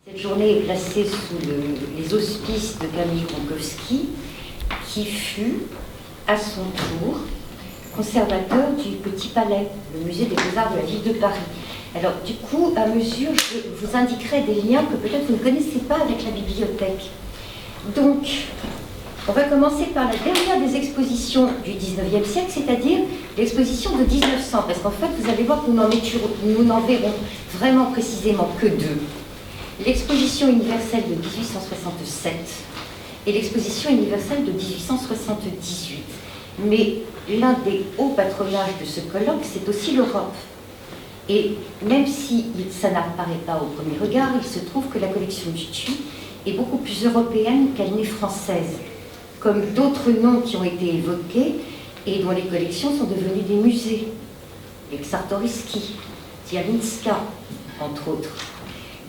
Cette journée est placée sous les auspices de Camille Gronkowski, qui fut, à son tour, conservateur du Petit Palais, le musée des Beaux-Arts de la ville de Paris. Alors, du coup, à mesure, je vous indiquerai des liens que peut-être vous ne connaissez pas avec la bibliothèque. Donc, on va commencer par la dernière des expositions du 19e siècle, c'est-à-dire l'exposition de 1900, parce qu'en fait, vous allez voir que nous n'en verrons vraiment précisément que deux. L'exposition universelle de 1867 et l'exposition universelle de 1878. Mais l'un des hauts patronages de ce colloque, c'est aussi l'Europe. Et même si ça n'apparaît pas au premier regard, il se trouve que la collection du TUI est beaucoup plus européenne qu'elle n'est française, comme d'autres noms qui ont été évoqués et dont les collections sont devenues des musées. Les Czartoryski, Dialinska, entre autres.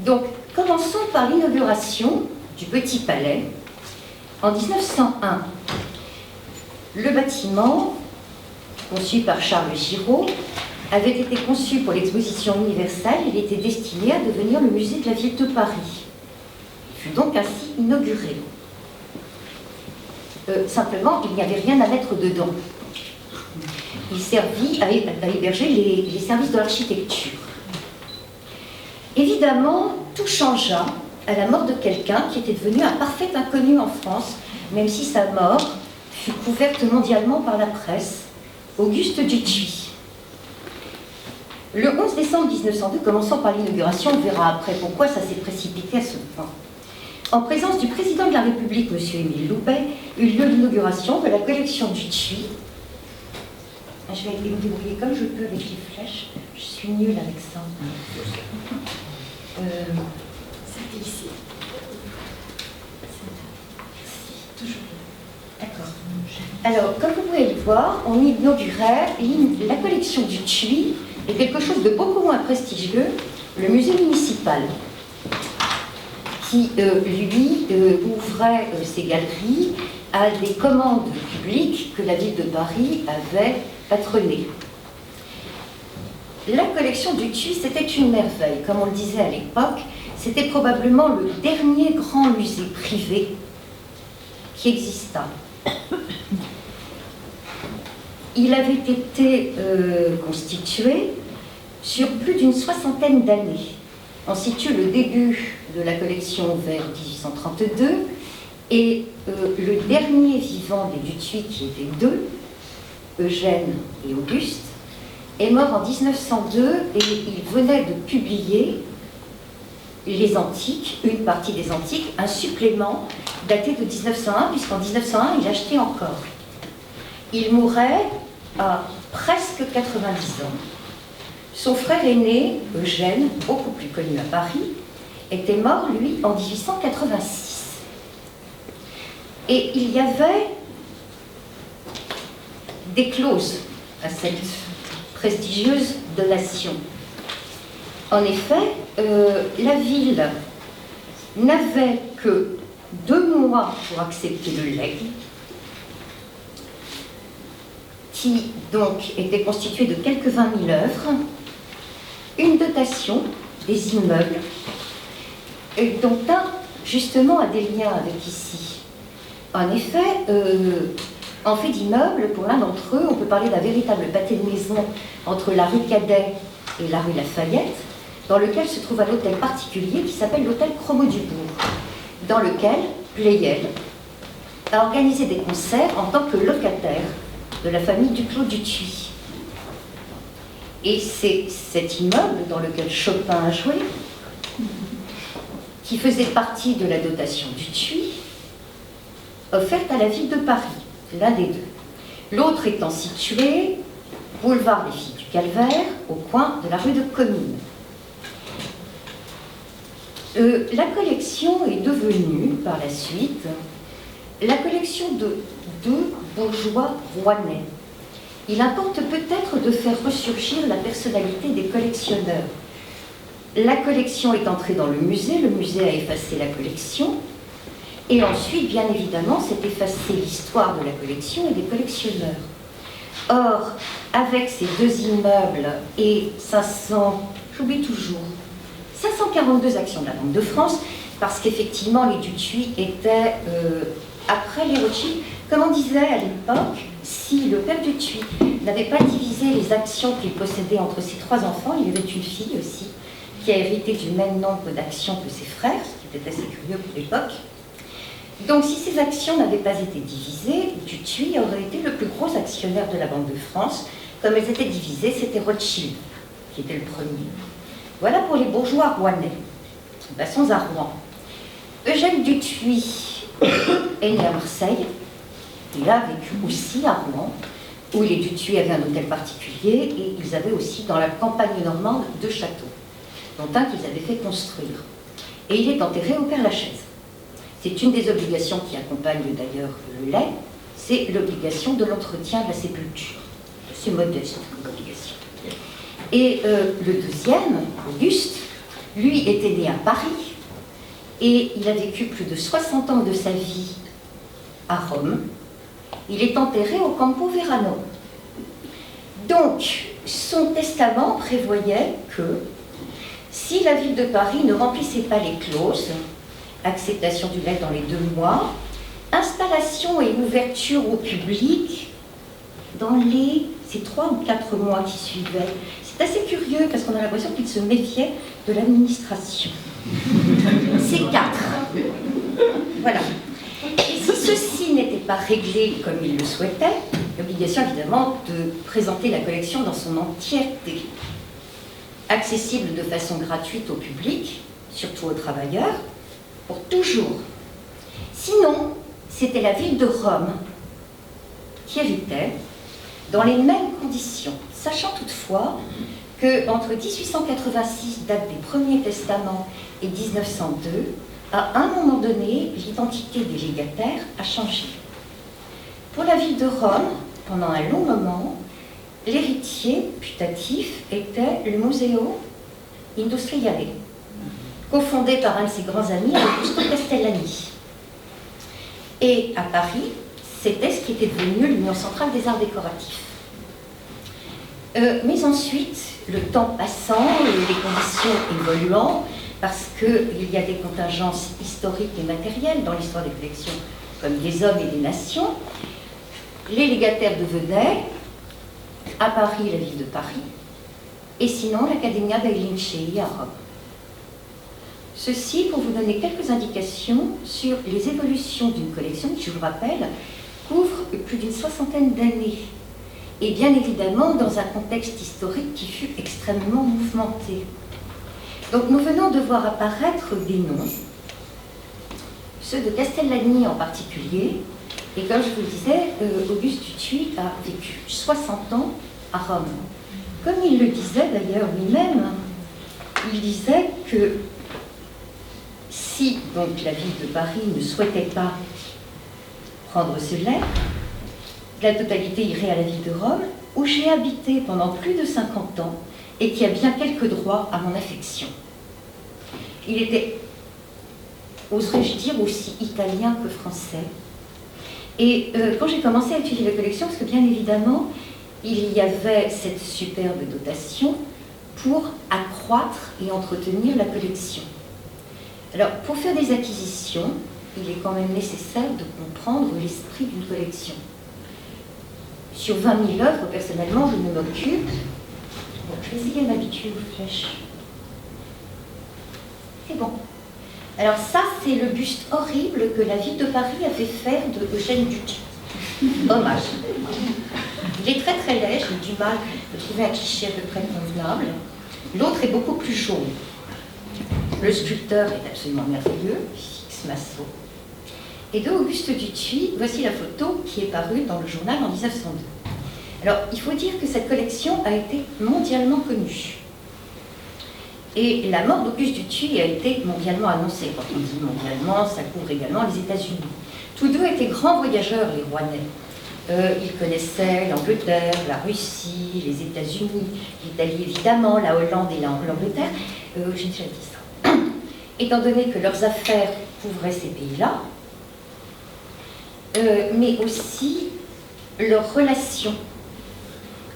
Donc, commençons par l'inauguration du Petit Palais en 1901. Le bâtiment, conçu par Charles Giraud, avait été conçu pour l'exposition universelle. Il était destiné à devenir le musée de la ville de Paris. Il fut donc ainsi inauguré. Simplement, il n'y avait rien à mettre dedans. Il servit à héberger les services de l'architecture. Évidemment, tout changea à la mort de quelqu'un qui était devenu un parfait inconnu en France, même si sa mort fut couverte mondialement par la presse, Auguste Duthuit. Le 11 décembre 1902, commençons par l'inauguration, on verra après pourquoi ça s'est précipité à ce point. En présence du président de la République, M. Émile Loubet, eut lieu l'inauguration de la collection Duthuit. Je vais me débrouiller comme je peux avec les flèches. Je suis nulle avec ça. C'était ici. Toujours là. D'accord. Alors, comme vous pouvez le voir, on inaugurait la collection Duthuit et quelque chose de beaucoup moins prestigieux, le musée municipal, qui, lui, ouvrait ses galeries à des commandes publiques que la ville de Paris avait patronnées. La collection Duthuit, c'était une merveille. Comme on le disait à l'époque, c'était probablement le dernier grand musée privé qui exista. Il avait été constitué sur plus d'une soixantaine d'années. On situe le début de la collection vers 1832 et le dernier vivant des Duthuit, qui étaient deux, Eugène et Auguste, est mort en 1902 et il venait de publier les antiques, une partie des antiques, un supplément daté de 1901, puisqu'en 1901, il achetait encore. Il mourait à presque 90 ans. Son frère aîné, Eugène, beaucoup plus connu à Paris, était mort, lui, en 1886. Et il y avait des clauses à cette prestigieuse donation. En effet, la ville n'avait que 2 mois pour accepter le legs, qui donc était constitué de quelques 20 000 œuvres, une dotation des immeubles, dont un justement a des liens avec ici. En effet, en fait d'immeubles, pour l'un d'entre eux, on peut parler d'un véritable pâté de maison entre la rue Cadet et la rue Lafayette, dans lequel se trouve un hôtel particulier qui s'appelle l'hôtel Chromo-Dubourg, dans lequel Pleyel a organisé des concerts en tant que locataire de la famille Duclos Duthuit. Et c'est cet immeuble dans lequel Chopin a joué, qui faisait partie de la dotation Duthuit, offerte à la ville de Paris, l'un des deux. L'autre étant situé boulevard des Filles du Calvaire, au coin de la rue de Commines. La collection est devenue, par la suite, la collection de deux bourgeois rouennais. Il importe peut-être de faire ressurgir la personnalité des collectionneurs. La collection est entrée dans le musée a effacé la collection, et ensuite, bien évidemment, s'est effacée l'histoire de la collection et des collectionneurs. Or, avec ces deux immeubles et 500, j'oublie toujours, 542 actions de la Banque de France, parce qu'effectivement, les Dutuit étaient après les Rothschild. Comme on disait à l'époque, si le père Dutuit n'avait pas divisé les actions qu'il possédait entre ses 3 enfants, il avait une fille aussi, qui a hérité du même nombre d'actions que ses frères, ce qui était assez curieux pour l'époque. Donc, si ces actions n'avaient pas été divisées, Dutuit aurait été le plus gros actionnaire de la Banque de France. Comme elles étaient divisées, c'était Rothschild qui était le premier. Voilà pour les bourgeois rouennais. Passons à Rouen. Eugène Dutuit est né à Marseille. Il a vécu aussi à Rouen, où les Dutuit avaient un hôtel particulier, et ils avaient aussi dans la campagne normande 2 châteaux, dont un qu'ils avaient fait construire. Et il est enterré au Père-Lachaise. C'est une des obligations qui accompagnent d'ailleurs le lait, c'est l'obligation de l'entretien de la sépulture. C'est modeste comme obligation. Et le deuxième, Auguste, lui était né à Paris, et il a vécu plus de 60 ans de sa vie à Rome. Il est enterré au Campo Verano. Donc, son testament prévoyait que si la ville de Paris ne remplissait pas les clauses, acceptation du lait dans les 2 mois, installation et ouverture au public dans ces 3 ou 4 mois qui suivaient. C'est assez curieux parce qu'on a l'impression qu'il se méfiait de l'administration. C'est 4. Voilà. Et si ceci n'était pas réglé comme il le souhaitait, l'obligation évidemment de présenter la collection dans son entièreté, accessible de façon gratuite au public, surtout aux travailleurs, pour toujours. Sinon, c'était la ville de Rome qui héritait dans les mêmes conditions, sachant toutefois qu'entre 1886, date des premiers testaments, et 1902, à un moment donné, l'identité des légataires a changé. Pour la ville de Rome, pendant un long moment, l'héritier putatif était le Museo Industriale, cofondé par un de ses grands amis, Augusto Castellani. Et à Paris, c'était ce qui était devenu l'Union centrale des arts décoratifs. Mais ensuite, le temps passant, les conditions évoluant, parce qu'il y a des contingences historiques et matérielles dans l'histoire des collections, comme des hommes et des nations, les légataires devenaient, à Paris, la ville de Paris, et sinon l'Accademia dei Lincei à Rome. Ceci pour vous donner quelques indications sur les évolutions d'une collection qui, je vous rappelle, couvre plus d'une 60aine d'années. Et bien évidemment dans un contexte historique qui fut extrêmement mouvementé. Donc nous venons de voir apparaître des noms, ceux de Castellani en particulier, et comme je vous le disais, Auguste Dutuit a vécu 60 ans à Rome. Comme il le disait d'ailleurs lui-même, il disait que si donc la ville de Paris ne souhaitait pas prendre ce lait, la totalité irait à la ville de Rome, où j'ai habité pendant plus de 50 ans et qui a bien quelques droits à mon affection. Il était, oserais-je dire, aussi italien que français. Et quand j'ai commencé à étudier la collection, parce que bien évidemment, il y avait cette superbe dotation pour accroître et entretenir la collection. Alors, pour faire des acquisitions, il est quand même nécessaire de comprendre l'esprit d'une collection. Sur 20 000 œuvres, personnellement, je ne m'occupe. Bon, je vais essayer de m'habituer aux flèches. C'est bon. Alors ça, c'est le buste horrible que la ville de Paris a fait faire de Eugène Dutuit. Hommage. Il est très très laid, j'ai du mal de trouver un cliché à peu près convenable. L'autre est beaucoup plus jaune. Le sculpteur est absolument merveilleux, Fix Massot. Et de Auguste Dutuit, voici la photo qui est parue dans le journal en 1902. Alors, il faut dire que cette collection a été mondialement connue. Et la mort d'Auguste Dutuit a été mondialement annoncée. Quand on dit mondialement, ça couvre également les États-Unis. Tous deux étaient grands voyageurs, les Rouennais. Ils connaissaient l'Angleterre, la Russie, les États-Unis, l'Italie évidemment, la Hollande et l'Angleterre. J'ai déjà dit ça. Étant donné que leurs affaires couvraient ces pays-là, mais aussi leurs relations.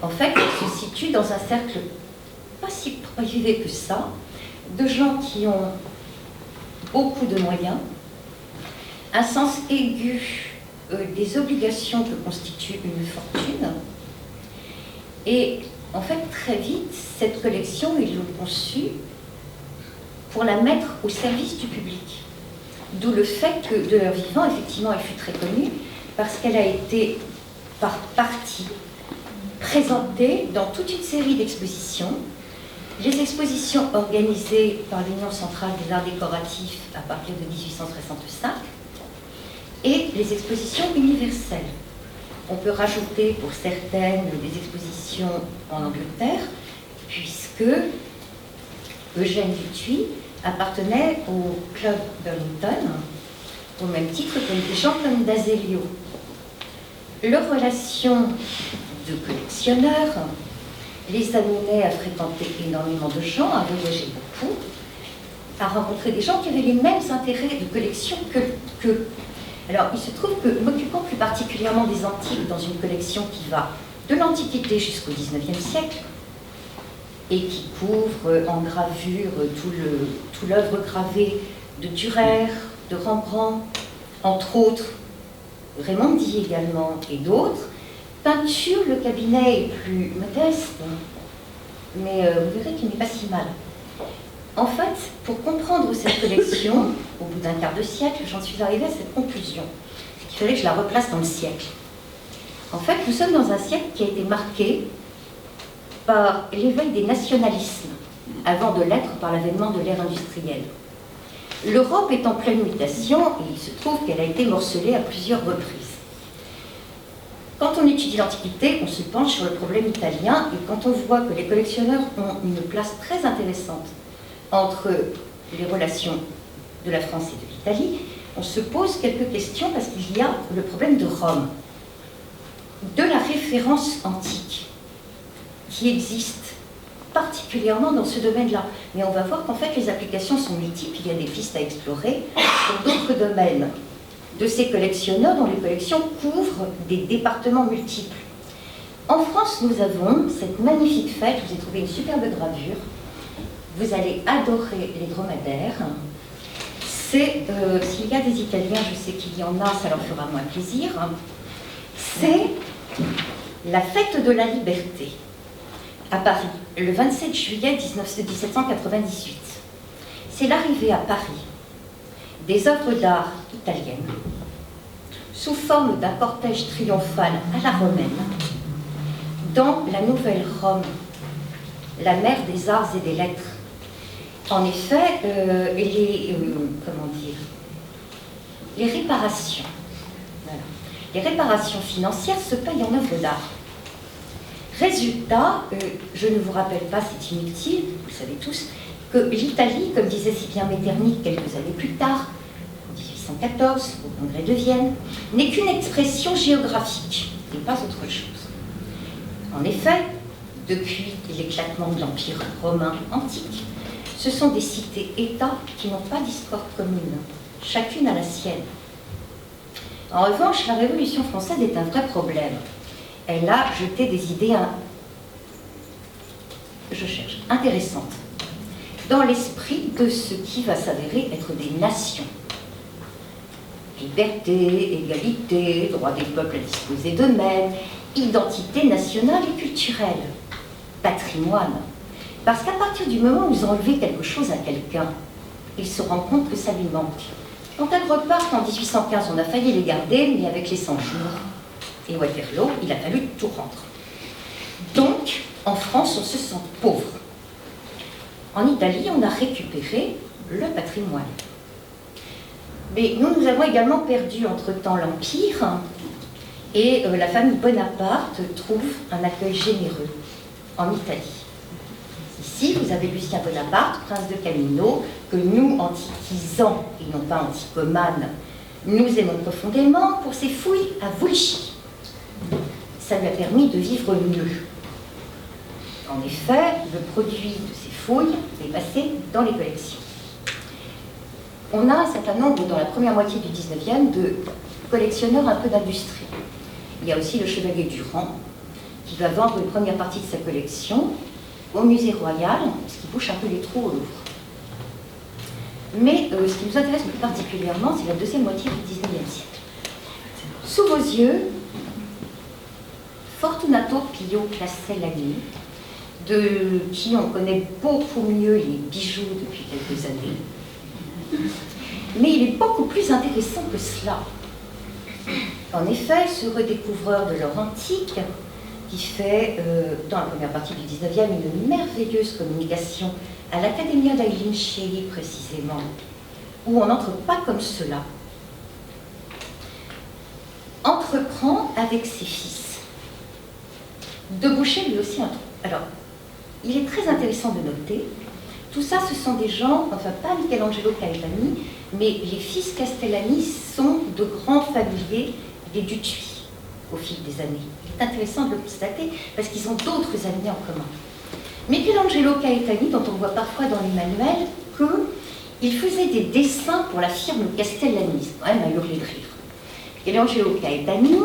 En fait, elles se situent dans un cercle pas si privé que ça, de gens qui ont beaucoup de moyens, un sens aigu des obligations que constitue une fortune, et en fait, très vite, cette collection, ils l'ont conçue pour la mettre au service du public. D'où le fait que, de leur vivant, effectivement, elle fut très connue, parce qu'elle a été, par partie, présentée dans toute une série d'expositions. Les expositions organisées par l'Union centrale des arts décoratifs à partir de 1865, et les expositions universelles. On peut rajouter pour certaines des expositions en Angleterre, puisque Eugène Dutuit appartenait au club Burlington, au même titre que des gens comme d'Azeglio. Leur relation de collectionneurs les amenait à fréquenter énormément de gens, à voyager beaucoup, à rencontrer des gens qui avaient les mêmes intérêts de collection qu'eux. Alors, il se trouve que, m'occupant plus particulièrement des antiques dans une collection qui va de l'Antiquité jusqu'au XIXe siècle, et qui couvre en gravure tout l'œuvre gravée de Dürer, de Rembrandt, entre autres, Raimondi également, et d'autres, peinture, le cabinet est plus modeste, mais vous verrez qu'il n'est pas si mal. En fait, pour comprendre cette collection, au bout d'un quart de siècle, j'en suis arrivée à cette conclusion. Il fallait que je la replace dans le siècle. En fait, nous sommes dans un siècle qui a été marqué par l'éveil des nationalismes, avant de l'être par l'avènement de l'ère industrielle. L'Europe est en pleine mutation, et il se trouve qu'elle a été morcelée à plusieurs reprises. Quand on étudie l'Antiquité, on se penche sur le problème italien, et quand on voit que les collectionneurs ont une place très intéressante entre les relations de la France et de l'Italie, on se pose quelques questions parce qu'il y a le problème de Rome, de la référence antique qui existe particulièrement dans ce domaine-là. Mais on va voir qu'en fait les applications sont multiples, il y a des pistes à explorer pour d'autres domaines de ces collectionneurs dont les collections couvrent des départements multiples. En France, nous avons cette magnifique fête, je vous ai trouvé une superbe gravure. Vous allez adorer les dromadaires. C'est, s'il y a des Italiens, je sais qu'il y en a, ça leur fera moins plaisir. C'est la fête de la liberté à Paris, le 27 juillet 1798. C'est l'arrivée à Paris des œuvres d'art italiennes sous forme d'un cortège triomphal à la romaine dans la nouvelle Rome, la mère des arts et des lettres. En effet, les réparations, voilà. Les réparations financières se payent en œuvres d'art. Résultat, je ne vous rappelle pas, c'est inutile, vous le savez tous, que l'Italie, comme disait si bien Metternich quelques années plus tard, en 1814, au Congrès de Vienne, n'est qu'une expression géographique et pas autre chose. En effet, depuis l'éclatement de l'Empire romain antique, ce sont des cités-États qui n'ont pas d'histoire commune. Chacune a la sienne. En revanche, la Révolution française est un vrai problème. Elle a jeté des idées, intéressantes dans l'esprit de ce qui va s'avérer être des nations. Liberté, égalité, droit des peuples à disposer d'eux-mêmes, identité nationale et culturelle, patrimoine. Parce qu'à partir du moment où vous enlevez quelque chose à quelqu'un, il se rend compte que ça lui manque. Quand elles repartent en 1815, on a failli les garder, mais avec les 100 jours et Waterloo, il a fallu tout rendre. Donc, en France, on se sent pauvre. En Italie, on a récupéré le patrimoine. Mais nous avons également perdu entre-temps l'Empire, et la famille Bonaparte trouve un accueil généreux en Italie. Ici, vous avez Lucien Bonaparte, prince de Camino, que nous, antiquisants et non pas anticomanes, nous aimons profondément pour ses fouilles à Voulichy. Ça lui a permis de vivre mieux. En effet, le produit de ces fouilles est passé dans les collections. On a un certain nombre, dans la première moitié du 19e, de collectionneurs un peu d'industrie. Il y a aussi le chevalier Durand, qui va vendre une première partie de sa collection au musée royal, ce qui bouche un peu les trous au Louvre. Mais ce qui nous intéresse plus particulièrement, c'est la deuxième moitié du XIXe siècle. Sous vos yeux, Fortunato Pio Castellani, de qui on connaît beaucoup mieux les bijoux depuis quelques années. Mais il est beaucoup plus intéressant que cela. En effet, ce redécouvreur de l'or antique, qui fait, dans la première partie du XIXe, une merveilleuse communication à l'Accademia dei Lincei précisément, où on n'entre pas comme cela, entreprend avec ses fils de boucher lui aussi un trou. Alors, il est très intéressant de noter, tout ça ce sont des gens, enfin pas Michelangelo Caetani, mais les fils Castellani sont de grands familiers des Dutuis au fil des années. Il est intéressant de le constater parce qu'ils ont d'autres amis en commun. Michelangelo Caetani, dont on voit parfois dans les manuels qu'il faisait des dessins pour la firme Castellani, c'est quand même à hurler de rire. Michelangelo Caetani,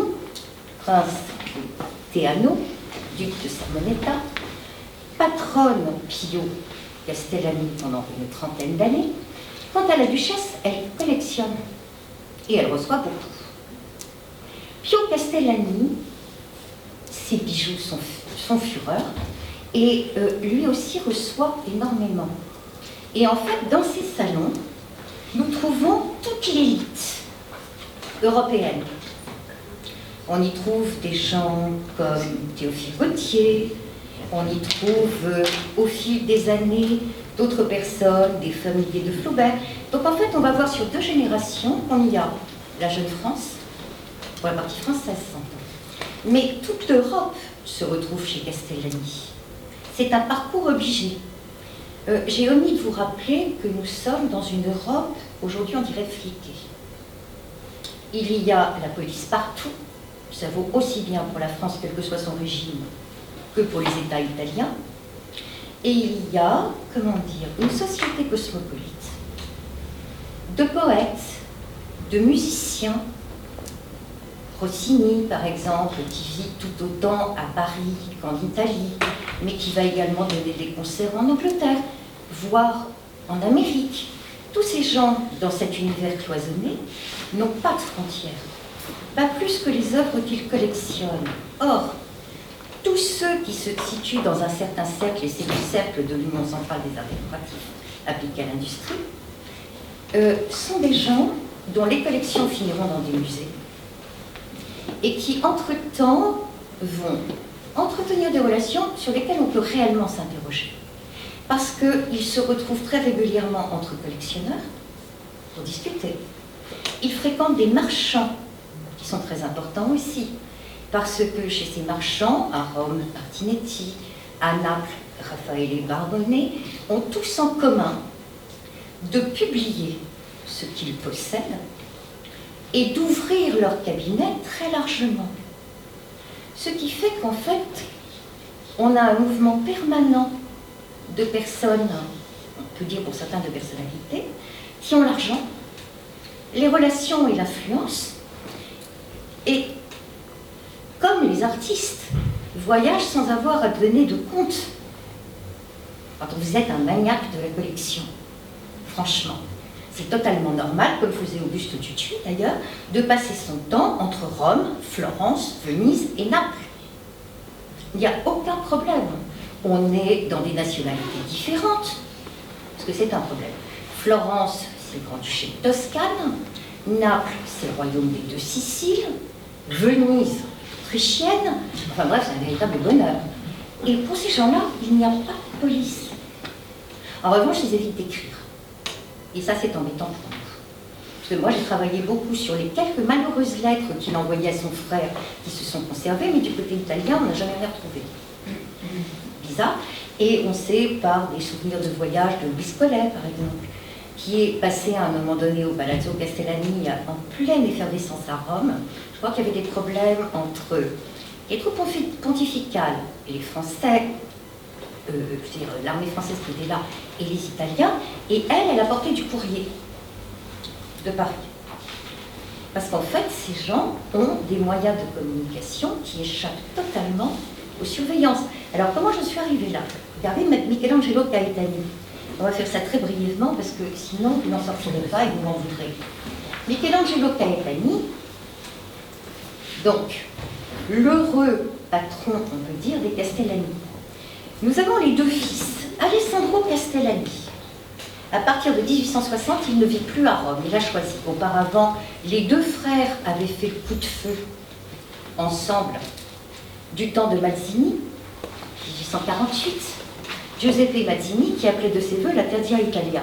prince de Teano, duc de Samonetta, patronne Pio Castellani pendant une trentaine d'années. Quant à la duchesse, elle collectionne et elle reçoit beaucoup. Pio Castellani, ses bijoux sont fureur et lui aussi reçoit énormément. Et en fait, dans ces salons, nous trouvons toute l'élite européenne. On y trouve des gens comme Théophile Gautier, on y trouve au fil des années d'autres personnes, des familiers de Flaubert. Donc en fait, on va voir sur 2 générations, on y a la jeune France, pour la partie française, s'entend. Mais toute l'Europe se retrouve chez Castellani. C'est un parcours obligé. J'ai omis de vous rappeler que nous sommes dans une Europe, aujourd'hui on dirait fliquée. Il y a la police partout, ça vaut aussi bien pour la France, quel que soit son régime, que pour les États italiens. Et il y a, comment dire, une société cosmopolite de poètes, de musiciens. Rossini, par exemple, qui vit tout autant à Paris qu'en Italie, mais qui va également donner des concerts en Angleterre, voire en Amérique. Tous ces gens, dans cet univers cloisonné, n'ont pas de frontières, pas plus que les œuvres qu'ils collectionnent. Or, tous ceux qui se situent dans un certain cercle, et c'est le cercle de l'Union centrale des arts décoratifs appliqués à l'industrie, sont des gens dont les collections finiront dans des musées et qui, entre-temps, vont entretenir des relations sur lesquelles on peut réellement s'interroger. Parce qu'ils se retrouvent très régulièrement entre collectionneurs pour discuter. Ils fréquentent des marchands qui sont très importants aussi. Parce que chez ces marchands, à Rome, Martinetti, à Naples, Raffaele Barbone, ont tous en commun de publier ce qu'ils possèdent et d'ouvrir leur cabinet très largement. Ce qui fait qu'en fait, on a un mouvement permanent de personnes, on peut dire pour certains de personnalités, qui ont l'argent, les relations et l'influence, et comme les artistes voyagent sans avoir à donner de compte. Quand vous êtes un maniaque de la collection, franchement, c'est totalement normal, comme faisait Auguste Dutuis d'ailleurs, de passer son temps entre Rome, Florence, Venise et Naples. Il n'y a aucun problème. On est dans des nationalités différentes, parce que c'est un problème. Florence, c'est le Grand-Duché de Toscane, Naples, c'est le royaume des 2 Siciles, Venise, autrichienne, enfin bref, c'est un véritable bonheur. Et pour ces gens-là, il n'y a pas de police. En revanche, ils évitent d'écrire. Et ça, c'est embêtant pour nous. Parce que moi, j'ai travaillé beaucoup sur les quelques malheureuses lettres qu'il envoyait à son frère qui se sont conservées, mais du côté italien, on n'a jamais rien retrouvé. Bizarre. Et on sait par des souvenirs de voyage de Louis Collet, par exemple, qui est passé à un moment donné au Palazzo Castellani en pleine effervescence à Rome. Je crois qu'il y avait des problèmes entre les troupes pontificales, les Français, c'est-à-dire l'armée française qui était là, et les Italiens, et elle apportait du courrier de Paris. Parce qu'en fait, ces gens ont des moyens de communication qui échappent totalement aux surveillances. Alors, comment je suis arrivée là? Regardez Michelangelo Caetani. On va faire ça très brièvement parce que sinon vous n'en sortirez pas et vous m'en voudrez. Michelangelo Caetani, donc l'heureux patron, on peut dire, des Castellani. Nous avons les deux fils, Alessandro Castellani. À partir de 1860, il ne vit plus à Rome, il a choisi. Auparavant, les deux frères avaient fait le coup de feu ensemble du temps de Mazzini, 1848. Giuseppe Mazzini, qui appelait de ses voeux la Tertia Italia.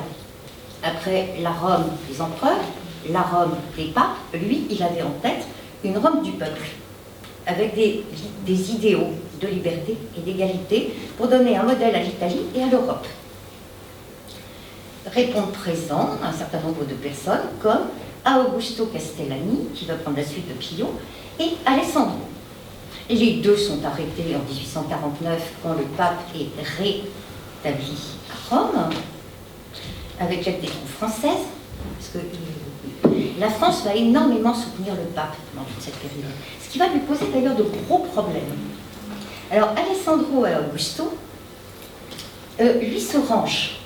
Après la Rome des empereurs, la Rome des papes, lui, il avait en tête une Rome du peuple, avec des idéaux de liberté et d'égalité pour donner un modèle à l'Italie et à l'Europe. Répondent présents un certain nombre de personnes comme Augusto Castellani, qui va prendre la suite de Pio, et Alessandro. Et les deux sont arrêtés en 1849 quand le pape est rétabli à Rome, avec l'aide des troupes françaises, parce que la France va énormément soutenir le pape dans toute cette période, ce qui va lui poser d'ailleurs de gros problèmes. Alors Alessandro et Augusto, lui se range.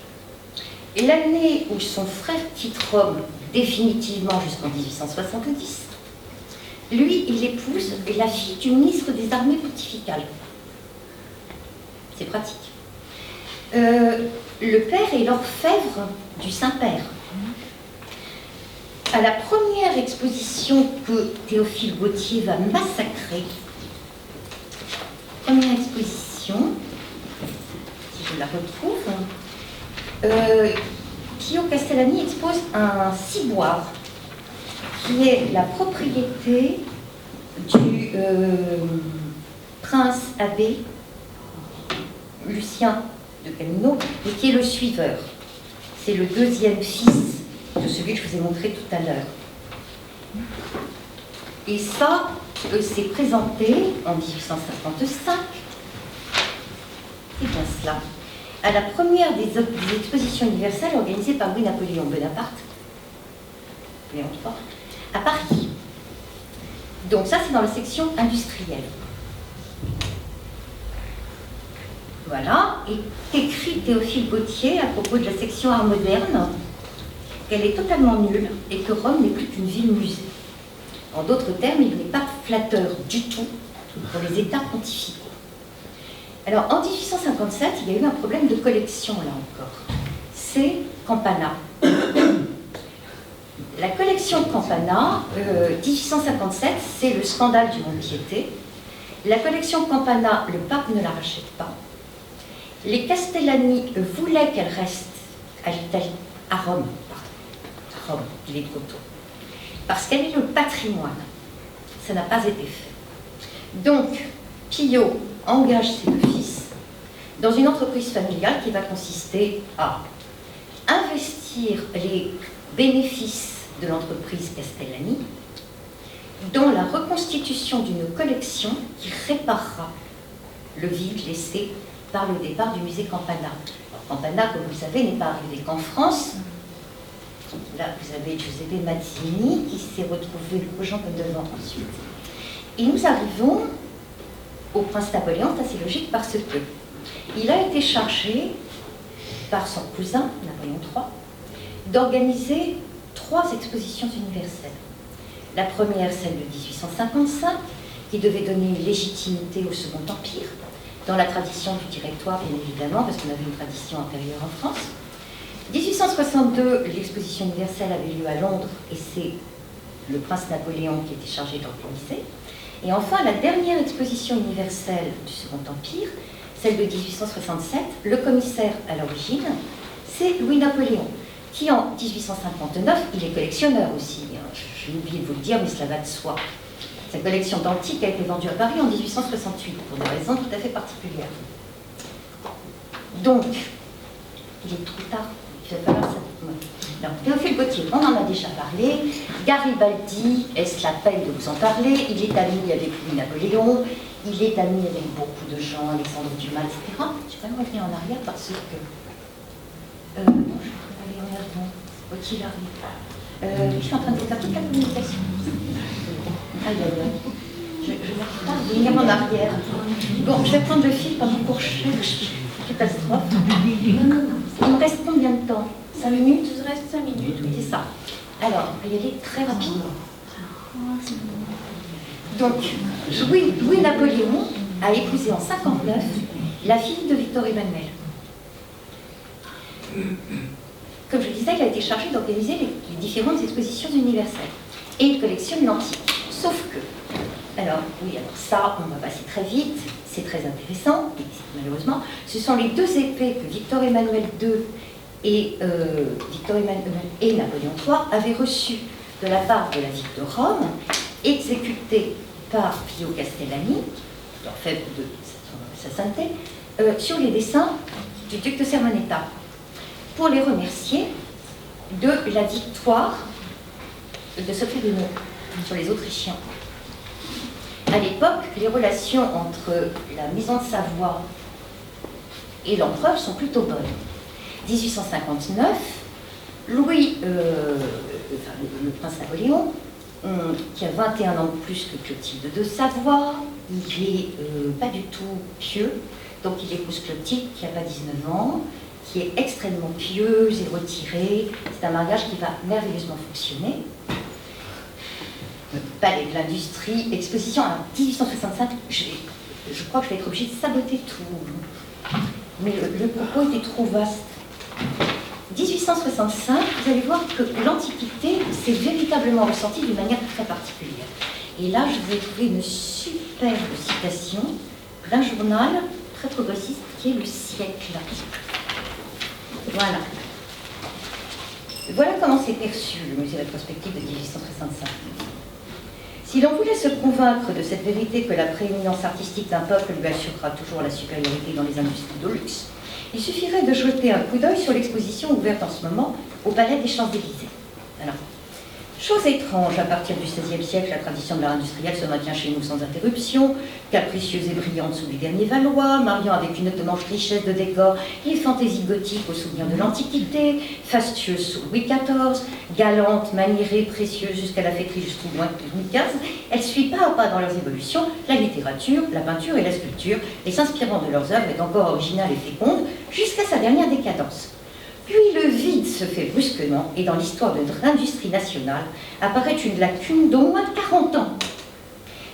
Et l'année où son frère quitte Rome définitivement jusqu'en 1870, lui, il épouse la fille du ministre des armées pontificales. C'est pratique. Le père est l'orfèvre du Saint-Père. À la première exposition que Théophile Gautier va massacrer, première exposition, si je la retrouve, Pio Castellani expose un ciboire qui est la propriété du prince abbé Lucien de Camino, et qui est le suiveur. C'est le deuxième fils de celui que je vous ai montré tout à l'heure. Et ça, c'est présenté en 1855, c'est bien cela, à la première des expositions universelles organisées par Louis-Napoléon Bonaparte, Léon III, à Paris. Donc ça, c'est dans la section industrielle. Voilà, et écrit Théophile Gautier à propos de la section art moderne, qu'elle est totalement nulle et que Rome n'est plus qu'une ville-musée. En d'autres termes, il n'est pas flatteur du tout pour les États pontificaux. Alors, en 1857, il y a eu un problème de collection, là encore. C'est Campana. La collection Campana, 1857, c'est le scandale du Mont-Piété. La collection Campana, le pape ne la rachète pas. Les Castellani voulaient qu'elle reste à l'Italie, à Rome, pardon. Rome, il est trop tôt. Parce qu'elle est le patrimoine. Ça n'a pas été fait. Donc, Pio engage ses deux fils dans une entreprise familiale qui va consister à investir les bénéfices de l'entreprise Castellani dans la reconstitution d'une collection qui réparera le vide laissé par le départ du musée Campana. Alors, Campana, comme vous le savez, n'est pas arrivé qu'en France. Là, vous avez Giuseppe Mazzini qui s'est retrouvé le Jean devant ensuite. Et nous arrivons au prince Napoléon, c'est assez logique, parce que il a été chargé par son cousin, Napoléon III, d'organiser 3 expositions universelles. La première, celle de 1855, qui devait donner une légitimité au Second Empire, dans la tradition du directoire, bien évidemment, parce qu'on avait une tradition antérieure en France. 1862, l'exposition universelle avait lieu à Londres, et c'est le prince Napoléon qui était chargé d'organiser. Et enfin, la dernière exposition universelle du Second Empire, celle de 1867, le commissaire à l'origine, c'est Louis-Napoléon, qui en 1859, il est collectionneur aussi, j'ai oublié de vous le dire, mais cela va de soi. Sa collection d'antiques a été vendue à Paris en 1868, pour des raisons tout à fait particulières. Donc, il est trop tard, il va falloir ça. Donc, Théophile Gautier, on en a déjà parlé. Garibaldi, est-ce la peine de vous en parler? Il est ami avec Louis-Napoléon, il est ami avec beaucoup de gens, Alexandre Dumas, etc. Je vais revenir en arrière parce que... non, je vais aller en avant. Gautier arrive. Je suis en train de faire toute la communication. Aïe, aïe, aïe. Je n'arrive pas à venir en arrière. Bon, je vais prendre le fil pendant qu'on cherche. catastrophe. Il me reste combien de temps? 5 minutes? Il te reste 5 minutes. Oui, c'est ça. Alors, on va y aller très rapidement. Donc, Louis-Napoléon a épousé en 59 la fille de Victor Emmanuel. Comme je le disais, il a été chargé d'organiser les différentes expositions universelles. Et il collectionne l'antique. Sauf que, alors ça, on va passer très vite, c'est très intéressant, et malheureusement, ce sont les deux épées que Victor Emmanuel II et Napoléon III avaient reçues de la part de la ville de Rome, exécutées par Pio Castellani, orfèvre de sa sainteté, sur les dessins du duc de Sermoneta, pour les remercier de la victoire de Sophie de Neau sur les Autrichiens. À l'époque, les relations entre la maison de Savoie et l'empereur sont plutôt bonnes. 1859, le prince Napoléon, qui a 21 ans de plus que Clotilde de Savoie, il n'est pas du tout pieux, donc il épouse Clotilde qui n'a pas 19 ans, qui est extrêmement pieuse et retirée. C'est un mariage qui va merveilleusement fonctionner. Palais de l'Industrie, exposition en 1865, je crois que je vais être obligée de saboter tout. Mais le propos était trop vaste. 1865, vous allez voir que l'Antiquité s'est véritablement ressentie d'une manière très particulière. Et là, je vous ai trouvé une superbe citation d'un journal très progressiste qui est Le Siècle. Voilà. Voilà comment s'est perçu le musée rétrospectif de 1865. Si l'on voulait se convaincre de cette vérité que la prééminence artistique d'un peuple lui assurera toujours la supériorité dans les industries de luxe, il suffirait de jeter un coup d'œil sur l'exposition ouverte en ce moment au Palais des Champs-Élysées. Alors, chose étrange, à partir du XVIe siècle, la tradition de l'art industriel se maintient chez nous sans interruption, capricieuse et brillante sous les derniers Valois, mariant avec une étonnante richesse de décor les fantaisies gothiques au souvenir de l'Antiquité, fastueuse sous Louis XIV, galante, maniérée, précieuse jusqu'à la fêterie jusqu'au moins Louis XV, elle suit pas à pas dans leurs évolutions la littérature, la peinture et la sculpture, et s'inspirant de leurs œuvres est encore originale et féconde jusqu'à sa dernière décadence. Puis le vide se fait brusquement et dans l'histoire de l'industrie nationale apparaît une lacune d'au moins 40 ans.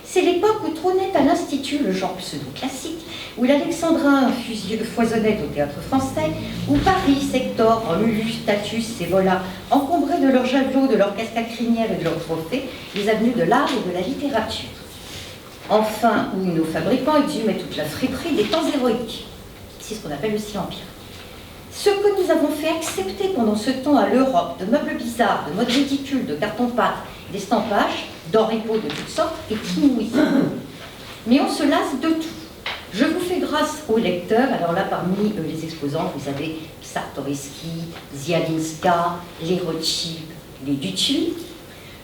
C'est l'époque où trônait à l'Institut le genre pseudo-classique, où l'alexandrin foisonnait au théâtre français, où Paris, Sector, Romulus, Statius et Vola encombraient de leurs javelots, de leurs casques à crinière et de leurs trophées les avenues de l'art et de la littérature. Enfin, où nos fabricants exhumaient toute la friperie des temps héroïques. C'est ce qu'on appelle le style empire. Ce que nous avons fait accepter pendant ce temps à l'Europe de meubles bizarres, de modes ridicules, de carton-pâte, d'estampages, d'oripeaux de toutes sortes, est inouï. Mais on se lasse de tout. Je vous fais grâce aux lecteurs. Alors là, parmi les exposants, vous avez Czartoryski, Zialinska, les Rothschild, les Dutuy.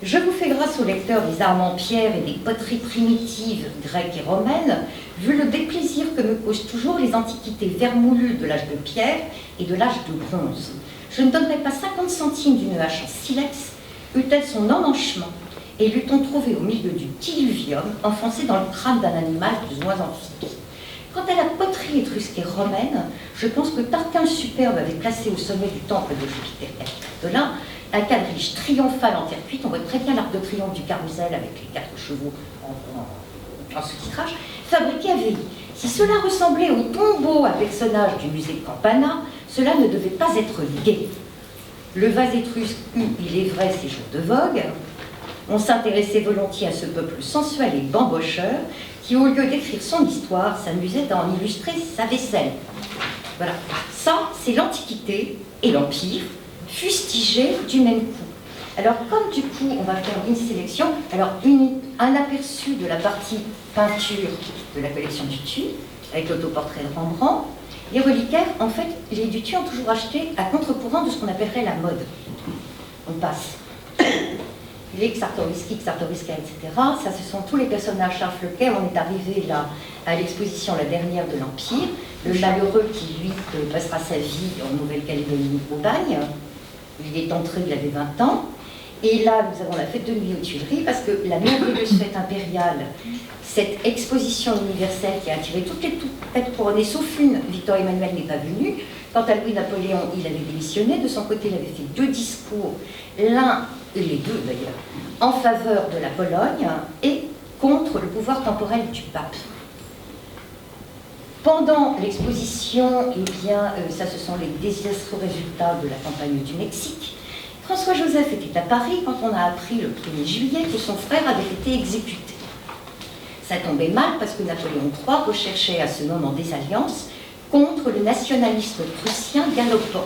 Je vous fais grâce aux lecteurs des armes en pierre et des poteries primitives grecques et romaines, vu le déplaisir que me causent toujours les antiquités vermoulues de l'âge de pierre et de l'âge de bronze. Je ne donnerai pas 50 centimes d'une hache en silex, eût-elle son emmanchement, et l'eût-on trouvé au milieu du diluvium, enfoncé dans le crâne d'un animal plus ou moins amphibie. Quant à la poterie étrusque et romaine, je pense que Tarquin le Superbe avait placé au sommet du temple de Jupiter Capitolin un quadrige triomphal en terre cuite. On voit très bien l'arc de triomphe du carrousel avec les 4 chevaux en sous-titrage, fabriqué à Veilly. Si cela ressemblait au tombeau à personnage du musée de Campana, cela ne devait pas être gai. Le vase étrusque eut, il est vrai, ses jours de vogue. On s'intéressait volontiers à ce peuple sensuel et bambocheur qui, au lieu d'écrire son histoire, s'amusait à en illustrer sa vaisselle. Voilà, ça, c'est l'Antiquité et l'Empire, fustigés du même coup. Alors, comme du coup, on va faire une sélection, alors un aperçu de la partie peinture de la collection Dutuy, avec l'autoportrait de Rembrandt. Les reliquaires, en fait, les Dutuy ont toujours acheté à contre-courant de ce qu'on appellerait la mode. On passe. Les Czartoryski, Czartoryska, etc. Ça, ce sont tous les personnages Charles Flequet. On est arrivé là à l'exposition, la dernière de l'Empire. Le malheureux qui, lui, passera sa vie en Nouvelle-Calédonie au bagne. Il est entré, il avait 20 ans. Et là, nous avons la fête de nuit aux Tuileries, parce que la merveilleuse fête impériale, cette exposition universelle qui a attiré toutes les têtes couronnées, sauf une, Victor Emmanuel n'est pas venu. Quant à Louis-Napoléon, il avait démissionné. De son côté, il avait fait 2 discours, l'un, et les deux d'ailleurs, en faveur de la Pologne et contre le pouvoir temporel du pape. Pendant l'exposition, eh bien, ça ce sont les désastreux résultats de la campagne du Mexique. François-Joseph était à Paris quand on a appris le 1er juillet que son frère avait été exécuté. Ça tombait mal parce que Napoléon III recherchait à ce moment des alliances contre le nationalisme prussien galopant.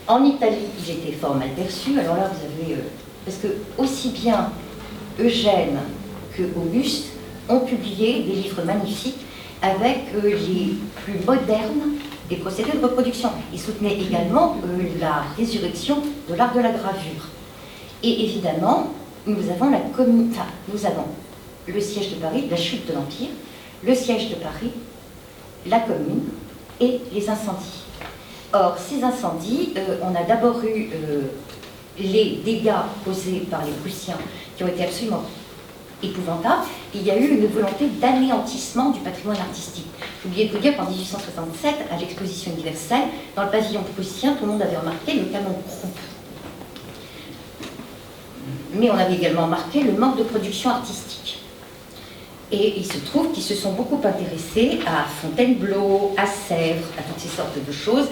En Italie, il était fort mal perçu. Alors là, vous avez... parce que aussi bien Eugène que Auguste ont publié des livres magnifiques avec les plus modernes des procédés de reproduction. Ils soutenaient également la résurrection de l'art de la gravure. Et évidemment, nous avons le siège de Paris, la chute de l'Empire, le siège de Paris, la Commune et les incendies. Or, ces incendies, on a d'abord eu les dégâts causés par les Prussiens qui ont été absolument épouvantables. Il y a eu une volonté d'anéantissement du patrimoine artistique. J'ai oublié de vous dire qu'en 1867, à l'exposition universelle, dans le pavillon prussien, tout le monde avait remarqué le canon Krupp. Mais on avait également remarqué le manque de production artistique. Et il se trouve qu'ils se sont beaucoup intéressés à Fontainebleau, à Sèvres, à toutes ces sortes de choses.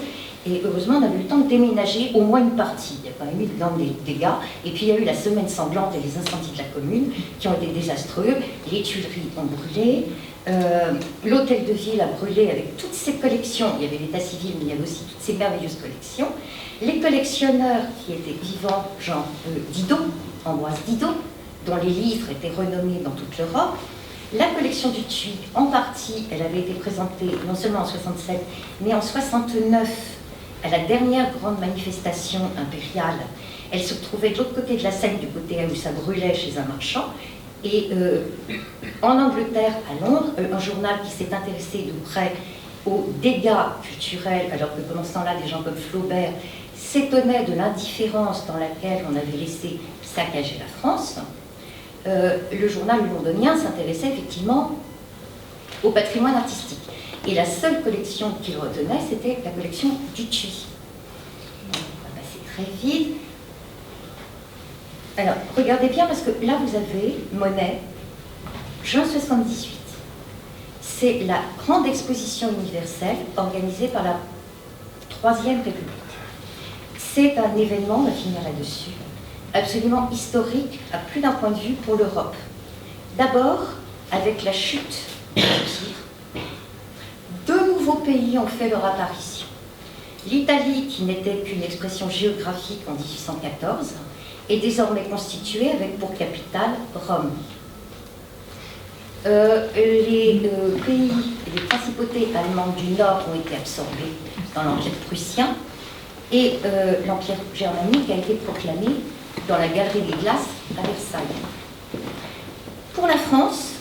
Et heureusement, on a eu le temps de déménager au moins une partie. Il y a quand même eu des dégâts. Et puis il y a eu la semaine sanglante et les incendies de la Commune qui ont été désastreux. Les Tuileries ont brûlé. L'hôtel de ville a brûlé avec toutes ses collections. Il y avait l'état civil, mais il y avait aussi toutes ces merveilleuses collections. Les collectionneurs qui étaient vivants, genre Didot, Ambroise Didot, dont les livres étaient renommés dans toute l'Europe. La collection du Tuy, en partie, elle avait été présentée non seulement en 67, mais en 69, à la dernière grande manifestation impériale. Elle se trouvait de l'autre côté de la Seine, du côté où ça brûlait chez un marchand. Et en Angleterre, à Londres, un journal qui s'est intéressé de près aux dégâts culturels, alors que pendant ce temps-là, des gens comme Flaubert s'étonnaient de l'indifférence dans laquelle on avait laissé saccager la France. Le journal londonien s'intéressait effectivement au patrimoine artistique. Et la seule collection qu'il retenait, c'était la collection du Tuy. On va passer très vite. Alors, regardez bien, parce que là, vous avez Monet, juin 78. C'est la grande exposition universelle organisée par la Troisième République. C'est un événement, on va finir là-dessus, absolument historique à plus d'un point de vue pour l'Europe. D'abord, avec la chute de l'Empire, 2 nouveaux pays ont fait leur apparition. L'Italie, qui n'était qu'une expression géographique en 1814, est désormais constituée avec pour capitale Rome. Les pays, les principautés allemandes du Nord ont été absorbées dans l'Empire prussien et l'Empire germanique a été proclamé dans la Galerie des Glaces à Versailles. Pour la France,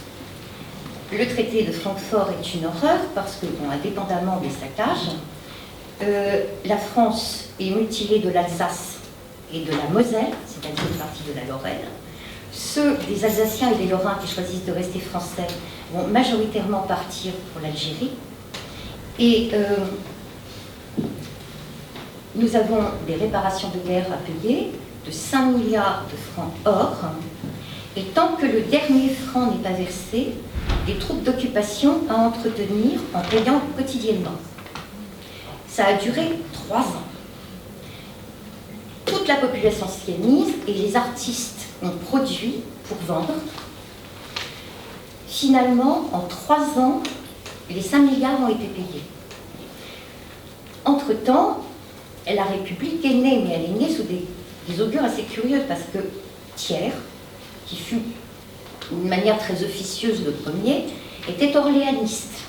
le traité de Francfort est une horreur parce que, bon, indépendamment des saccages, la France est mutilée de l'Alsace et de la Moselle, c'est-à-dire une partie de la Lorraine. Ceux des Alsaciens et des Lorrains qui choisissent de rester français vont majoritairement partir pour l'Algérie. Et nous avons des réparations de guerre à payer de 5 milliards de francs or. Et tant que le dernier franc n'est pas versé, des troupes d'occupation à entretenir en payant quotidiennement. Ça a duré 3 ans. Toute la population sionise et les artistes ont produit pour vendre. Finalement, en 3 ans, les 5 milliards ont été payés. Entre-temps, la République est née, mais elle est née sous des augures assez curieuses, parce que Thiers, qui fut d'une manière très officieuse le premier, était orléaniste.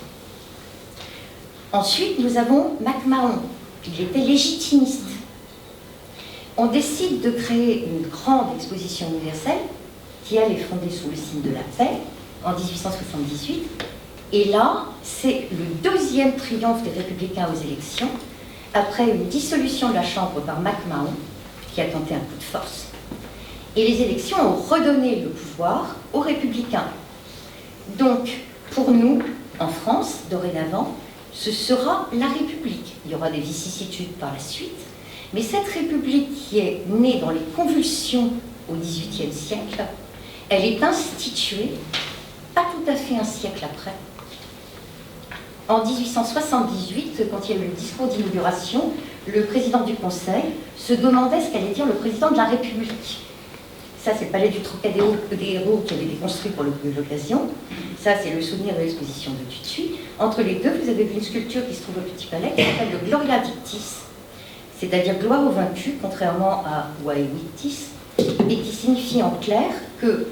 Ensuite, nous avons MacMahon, il était légitimiste. On décide de créer une grande exposition universelle, qui elle est fondée sous le signe de la paix, en 1878. Et là, c'est le 2e triomphe des Républicains aux élections, après une dissolution de la Chambre par MacMahon, qui a tenté un coup de force. Et les élections ont redonné le pouvoir aux républicains. Donc, pour nous, en France, dorénavant, ce sera la République. Il y aura des vicissitudes par la suite, mais cette République qui est née dans les convulsions au XVIIIe siècle, elle est instituée, pas tout à fait un siècle après. En 1878, quand il y a eu le discours d'inauguration, le président du Conseil se demandait ce qu'allait dire le président de la République. Ça, c'est le palais du Trocadéro des Héros qui avait été construit pour l'occasion. Ça, c'est le souvenir de l'exposition de Tutuy. Entre les deux, vous avez vu une sculpture qui se trouve au Petit Palais, qui s'appelle le Gloria Victis, c'est-à-dire gloire aux vaincus, contrairement à Vae Victis, et qui signifie en clair que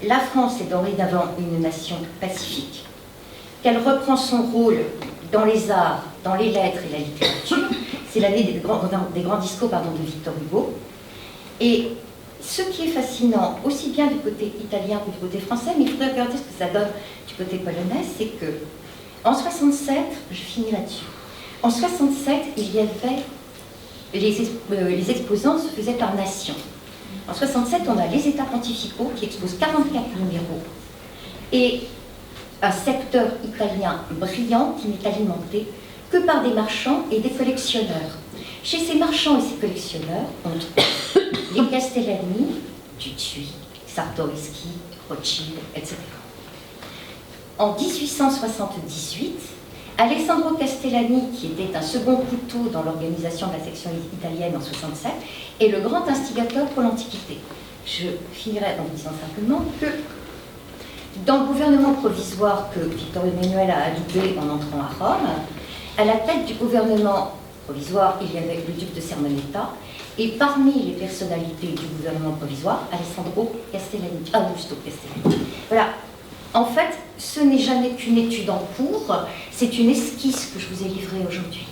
la France est dorénavant une nation pacifique, qu'elle reprend son rôle dans les arts, dans les lettres et la littérature. C'est l'année des grands discours de Victor Hugo. Et ce qui est fascinant, aussi bien du côté italien que du côté français, mais il faudrait regarder ce que ça donne du côté polonais, c'est que en 67, je finis là-dessus, en 67, il y avait, les exposants se faisaient par nation. En 67, on a les États pontificaux qui exposent 44 numéros et un secteur italien brillant qui n'est alimenté que par des marchands et des collectionneurs. Chez ces marchands et ces collectionneurs, on trouve les Castellani, Tutuy, Czartoryski, Rothschild, etc. En 1878, Alessandro Castellani, qui était un second couteau dans l'organisation de la section italienne en 67, est le grand instigateur pour l'Antiquité. Je finirai en vous disant simplement que dans le gouvernement provisoire que Victor Emmanuel a adoubé en entrant à Rome, à la tête du gouvernement provisoire, il y avait le duc de Sermoneta, et parmi les personnalités du gouvernement provisoire, Alessandro Castellani, Augusto Castellani. Voilà. En fait, ce n'est jamais qu'une étude en cours, c'est une esquisse que je vous ai livrée aujourd'hui.